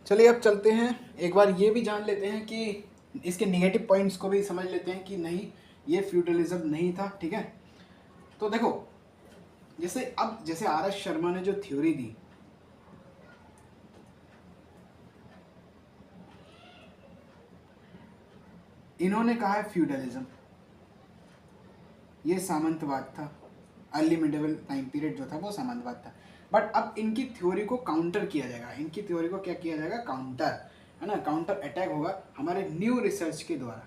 चलिए अब चलते हैं, एक बार ये भी जान लेते हैं कि इसके निगेटिव पॉइंट्स को भी समझ लेते हैं कि नहीं ये फ्यूडलिज्म नहीं था। ठीक है, तो देखो जैसे आर एस शर्मा ने जो थ्योरी दी, इन्होंने कहा है फ्यूडलिज्म ये सामंतवाद था, अर्ली मिडिवल टाइम पीरियड जो था वो सामंतवाद था। बट अब इनकी थ्योरी को काउंटर किया जाएगा, इनकी थ्योरी को क्या किया जाएगा, काउंटर, है ना, काउंटर अटैक होगा हमारे न्यू रिसर्च के द्वारा।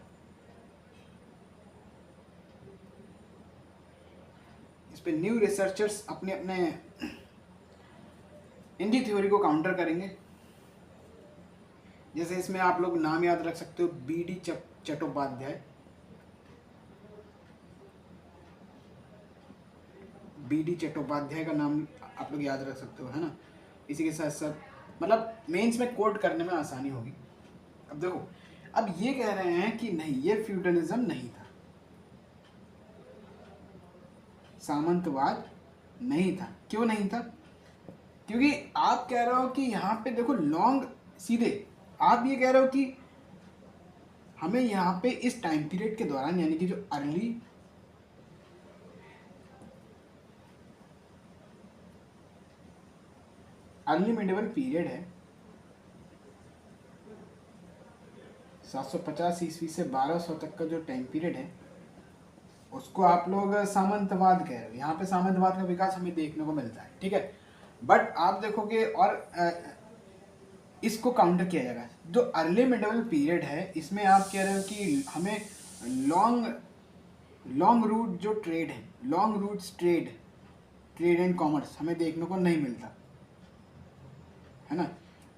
इस पे न्यू रिसर्चर्स अपने अपने इनकी थ्योरी को काउंटर करेंगे। जैसे इसमें आप लोग नाम याद रख सकते हो, B D Chattopadhyay, B D Chattopadhyay का नाम आप लोग याद रख सकते हो, है ना। इसी के साथ साथ मतलब मेंस में कोट करने में आसानी होगी। अब देखो, अब ये कह रहे हैं कि नहीं ये फ्यूडलिज्म नहीं था, सामंतवाद नहीं था। क्यों नहीं था? क्योंकि आप कह रहे हो कि यहाँ पे देखो लॉन्ग, सीधे आप ये कह रहे हो कि हमें यहाँ पे इस टाइम पीरियड के दौरान, यानी कि जो अर्ली मिडिवल पीरियड है 750 ईस्वी से 1200 तक का जो टाइम पीरियड है, उसको आप लोग सामंतवाद कह रहे हो। यहाँ पे सामंतवाद का विकास हमें देखने को मिलता है। ठीक है, बट आप देखोगे और इसको काउंटर किया जाएगा। जो अर्ली मिडिवल पीरियड है इसमें आप कह रहे हो कि हमें लॉन्ग रूट जो ट्रेड है, long routes trade and commerce हमें देखने को नहीं मिलता, है ना।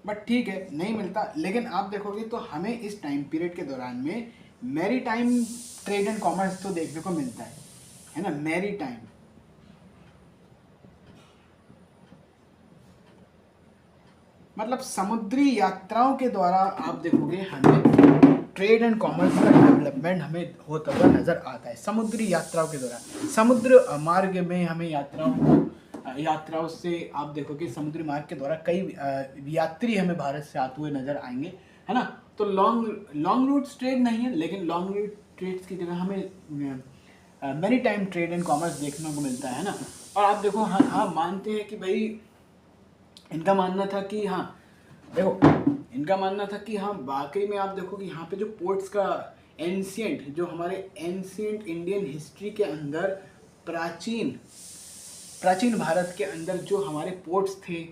बट ठीक है, नहीं मिलता, लेकिन आप देखोगे तो हमें इस टाइम पीरियड के दौरान में maritime trade and commerce तो देखने को मिलता है ना। मैरी टाइम मतलब समुद्री यात्राओं के द्वारा आप देखोगे हमें ट्रेड एंड कॉमर्स का डेवलपमेंट हमें होता हुआ नजर आता है। समुद्री यात्राओं के दौरान, समुद्र मार्ग में हमें यात्राओं से आप देखोगे समुद्री मार्ग के द्वारा कई यात्री हमें भारत से आते हुए नजर आएंगे, है ना। तो लॉन्ग रूट ट्रेड नहीं है, लेकिन लॉन्ग रूट ट्रेड्स की जगह हमें maritime trade and commerce देखने को मिलता है ना। और आप देखो, हाँ मानते हैं कि भाई इनका मानना था कि हाँ देखो, इनका मानना था कि हाँ वाकई में आप देखो कि यहाँ पे जो पोर्ट्स का जो हमारे एंशियंट इंडियन हिस्ट्री के अंदर प्राचीन भारत के अंदर जो हमारे पोर्ट्स थे,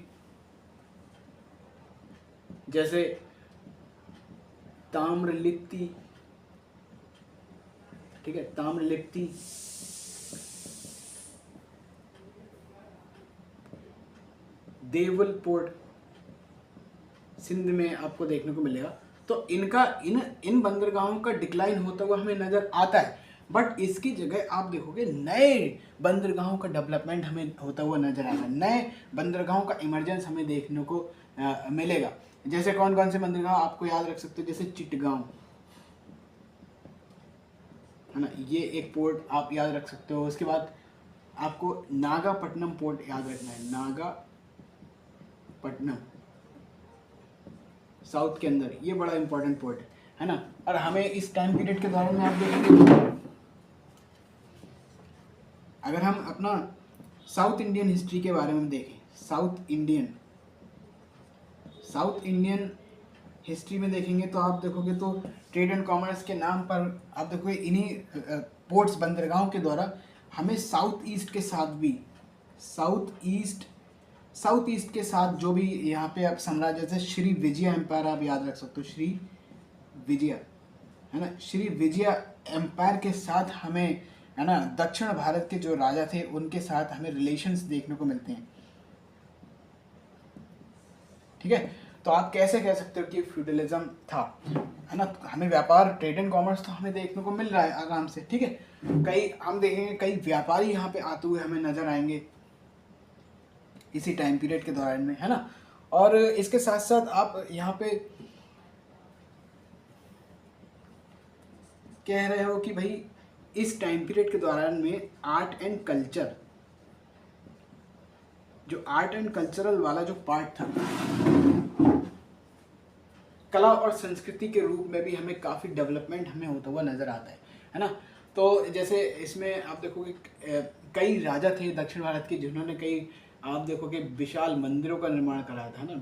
जैसे ताम्रलिप्ति, ठीक है, ताम्रलिप्ति, देवल पोर्ट सिंध में आपको देखने को मिलेगा। तो इनका इन बंदरगाहों का डिक्लाइन होता हुआ हमें नजर आता है। बट इसकी जगह आप देखोगे नए बंदरगाहों का डेवलपमेंट हमें होता हुआ नजर आ रहा है, नए बंदरगाहों का इमरजेंस हमें देखने को मिलेगा। जैसे कौन कौन से बंदरगाह आपको याद रख सकते हो, जैसे चिटगांव, है ना, ये एक पोर्ट आप याद रख सकते हो। उसके बाद आपको नागापट्टनम पोर्ट याद रखना है, नागापट्टनम साउथ के अंदर, ये बड़ा इंपॉर्टेंट पोर्ट है ना। और हमें इस टाइम पीरियड के दौरान में आप देखेंगे, अगर हम अपना साउथ इंडियन हिस्ट्री के बारे में देखें, साउथ इंडियन हिस्ट्री में देखेंगे तो आप देखोगे तो ट्रेड एंड कॉमर्स के नाम पर आप देखोगे इन्हीं पोर्ट्स, बंदरगाहों के द्वारा हमें साउथ ईस्ट के साथ जो भी यहाँ पे आप साम्राज्य, जैसे श्री विजय एम्पायर आप याद रख सकते हो, श्री विजय, है ना, श्री विजय एम्पायर के साथ हमें, है ना, दक्षिण भारत के जो राजा थे उनके साथ हमें रिलेशंस देखने को मिलते हैं। ठीक है, तो आप कैसे कह सकते हो कि फ्यूडलिज्म था, है ना। हमें व्यापार, ट्रेड एंड कॉमर्स तो हमें देखने को मिल रहा है आराम से। ठीक है, कई हम देखेंगे कई व्यापारी यहाँ पे आते हुए हमें नजर आएंगे इसी टाइम पीरियड के दौरान में, है ना। और इसके साथ साथ आप यहाँ पे कह रहे हो कि भाई इस टाइम पीरियड के दौरान में आर्ट एंड कल्चरल वाला जो पार्ट था, कला और संस्कृति के रूप में भी हमें काफ़ी डेवलपमेंट हमें होता हुआ नज़र आता है ना। तो जैसे इसमें आप देखोगे कई राजा थे दक्षिण भारत के जिन्होंने कई आप देखोगे विशाल मंदिरों का निर्माण कराया था, है ना,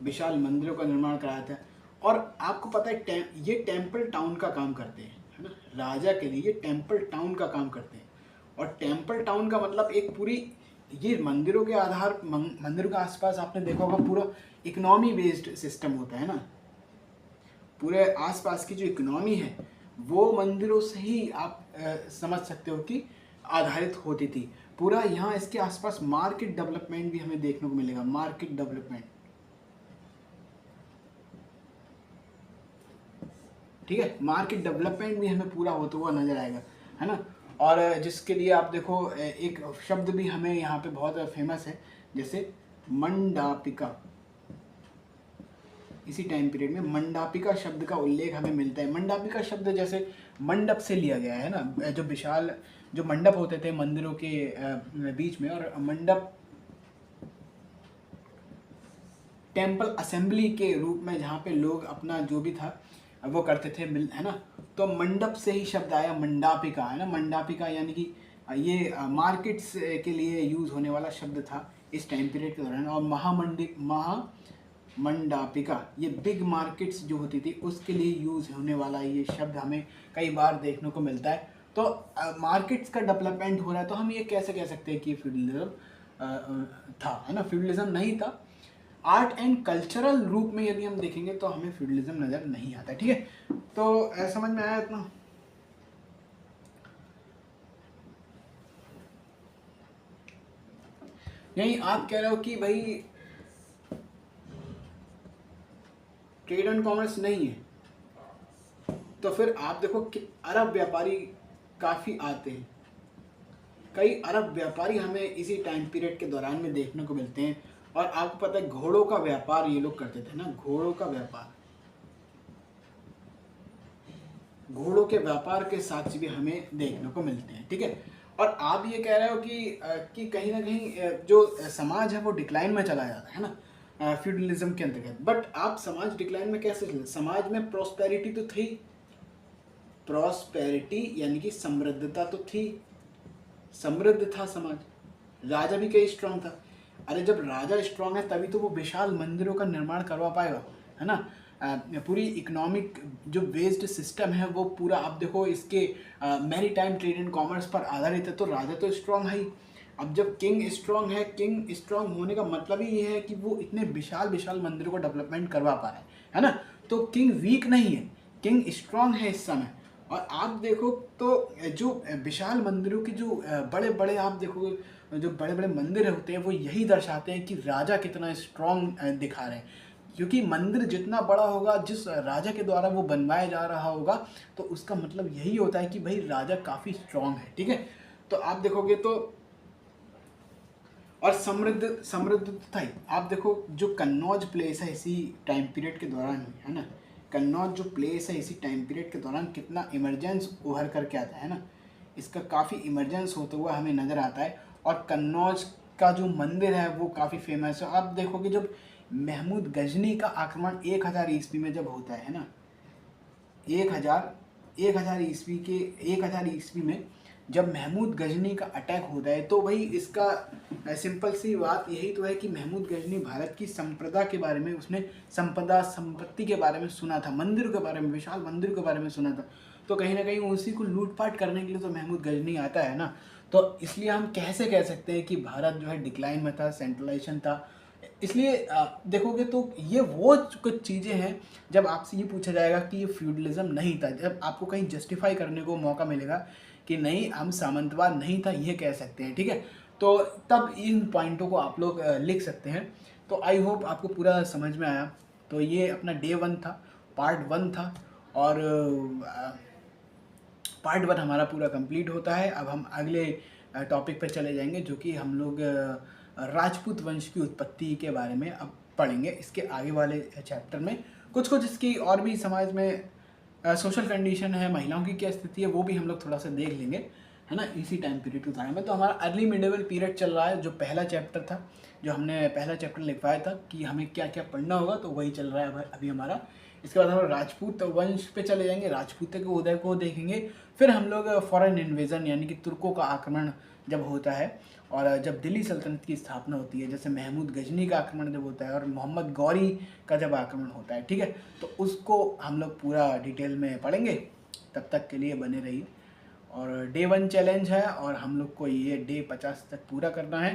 विशाल मंदिरों का निर्माण कराया था। और आपको पता है ये टेम्पल टाउन का काम करते हैं, है ना, राजा के लिए ये टेम्पल टाउन का काम करते हैं। और टेम्पल टाउन का मतलब एक पूरी ये मंदिरों के आधार मंदिरों के आसपास आपने देखा होगा पूरा इकोनॉमी बेस्ड सिस्टम होता है ना, पूरे आसपास की जो इकोनॉमी है वो मंदिरों से ही आप समझ सकते हो कि आधारित होती थी। पूरा यहाँ इसके आसपास मार्केट डेवलपमेंट भी हमें देखने को मिलेगा, मार्केट डेवलपमेंट, ठीक है, मार्केट डेवलपमेंट भी हमें पूरा होता हुआ नजर आएगा, है ना। और जिसके लिए आप देखो एक शब्द भी हमें यहाँ पे बहुत फेमस है, जैसे मंडापिका। इसी टाइम पीरियड में मंडापिका शब्द का उल्लेख हमें मिलता है। मंडापिका शब्द जैसे मंडप से लिया गया है ना, जो विशाल जो मंडप होते थे मंदिरों के बीच में, और मंडप टेम्पल असेंबली के रूप में जहाँ पे लोग अपना जो भी था वो करते थे, है ना। तो मंडप से ही शब्द आया मंडापिका, है ना, मंडापिका यानी कि ये मार्केट्स के लिए यूज़ होने वाला शब्द था इस टाइम पीरियड के दौरान। और मंडापिका ये बिग मार्केट्स जो होती थी उसके लिए यूज़ होने वाला ये शब्द हमें कई बार देखने को मिलता है। तो मार्केट्स का डेवलपमेंट हो रहा है, तो हम ये कैसे कह सकते हैं कि फ्यूडलिज्म था, है ना, फ्यूडलिज्म नहीं था। आर्ट एंड कल्चरल रूप में यदि हम देखेंगे तो हमें फ्यूडलिज्म नज़र नहीं आता, ठीक है। तो समझ में आया इतना? यही आप कह रहे हो कि भाई ट्रेड एंड कॉमर्स नहीं है, तो फिर आप देखो कि अरब व्यापारी काफ़ी आते हैं, कई अरब व्यापारी हमें इसी टाइम पीरियड के दौरान में देखने को मिलते हैं। और आपको पता है घोड़ों का व्यापार ये लोग करते थे ना, घोड़ों का व्यापार, घोड़ों के व्यापार के साक्ष्य भी हमें देखने को मिलते हैं, ठीक है। और आप ये कह रहे हो कि कहीं ना कहीं जो समाज है वो डिक्लाइन में चला जाता है ना फ्यूडलिज्म के अंतर्गत। बट आप समाज डिक्लाइन में कैसे चले? समाज में प्रॉस्पेरिटी तो थी, प्रॉस्पेरिटी यानी कि समृद्धता तो थी, समृद्ध था समाज, राजा भी कई स्ट्रांग था। अरे जब राजा स्ट्रांग है तभी तो वो विशाल मंदिरों का निर्माण करवा पाएगा, है ना। पूरी इकोनॉमिक जो बेस्ड सिस्टम है वो पूरा आप देखो इसके maritime trade and commerce पर आधारित है, तो राजा तो स्ट्रांग है ही। अब जब किंग स्ट्रांग है, किंग स्ट्रांग होने का मतलब ही ये है कि वो इतने विशाल विशाल मंदिरों को डेवलपमेंट करवा पा रहे हैं, है ना। तो किंग वीक नहीं है, किंग स्ट्रांग है इस समय। और आप देखो तो जो विशाल मंदिरों की जो बड़े बड़े आप देखो जो बड़े बड़े मंदिर होते हैं वो यही दर्शाते हैं कि राजा कितना स्ट्रांग दिखा रहे हैं। क्योंकि मंदिर जितना बड़ा होगा, जिस राजा के द्वारा वो बनवाया जा रहा होगा, तो उसका मतलब यही होता है कि भाई राजा काफ़ी स्ट्रांग है, ठीक है। तो आप देखोगे तो और समृद्ध था ही। आप देखो जो कन्नौज प्लेस है इसी टाइम पीरियड के दौरान, है ना, कन्नौज जो प्लेस है इसी टाइम पीरियड के दौरान कितना इमरजेंस उभर करके आता है ना, इसका काफ़ी इमरजेंस होता हुआ हमें नज़र आता है। और कन्नौज का जो मंदिर है वो काफ़ी फेमस है। आप देखोगे जब महमूद गजनी का आक्रमण 1000 ईस्वी में जब होता है ना, 1000 ईस्वी में जब महमूद गजनी का अटैक होता है, तो भाई इसका सिंपल सी बात यही तो है कि महमूद गजनी भारत की संप्रदा के बारे में, उसने संपदा संपत्ति के बारे में सुना था, मंदिर के बारे में, विशाल मंदिर के बारे में सुना था। तो कहीं ना कहीं उसी को लूटपाट करने के लिए तो महमूद गजनी आता है ना। तो इसलिए हम कैसे कह सकते हैं कि भारत जो है डिक्लाइन में था, सेंट्रलाइजेशन था। इसलिए देखोगे तो ये वो कुछ चीज़ें हैं, जब आपसे ये पूछा जाएगा कि ये फ्यूडलिज्म नहीं था, जब आपको कहीं जस्टिफाई करने को मौका मिलेगा कि नहीं हम सामंतवाद नहीं था, ये कह सकते हैं, ठीक है। तो तब इन पॉइंटों को आप लोग लिख सकते हैं। तो आई होप आपको पूरा समझ में आया। तो ये अपना डे 1 था, पार्ट 1 था, और पार्ट 1 हमारा पूरा कंप्लीट होता है। अब हम अगले टॉपिक पर चले जाएंगे, जो कि हम लोग राजपूत वंश की उत्पत्ति के बारे में अब पढ़ेंगे। इसके आगे वाले चैप्टर में कुछ इसकी और भी समाज में सोशल कंडीशन है, महिलाओं की क्या स्थिति है, वो भी हम लोग थोड़ा सा देख लेंगे। है ना, इसी टाइम पीरियड के बारे में। तो हमारा अर्ली मिडेवल पीरियड चल रहा है, जो पहला चैप्टर था, जो हमने पहला चैप्टर लिखवाया था कि हमें क्या क्या पढ़ना होगा, तो वही चल रहा है अभी हमारा। इसके बाद हम राजपूत वंश पे चले जाएंगे, राजपूत के उदय को देखेंगे। फिर हम लोग फॉरेन इन्वेजन यानी कि तुर्कों का आक्रमण जब होता है और जब दिल्ली सल्तनत की स्थापना होती है, जैसे महमूद गजनी का आक्रमण जब होता है और मोहम्मद गौरी का जब आक्रमण होता है, ठीक है, तो उसको हम लोग पूरा डिटेल में पढ़ेंगे। तब तक के लिए बने रहिए। और डे 1 चैलेंज है और हम लोग को ये डे 50 तक पूरा करना है।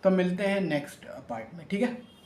तो मिलते हैं नेक्स्ट पार्ट में, ठीक है।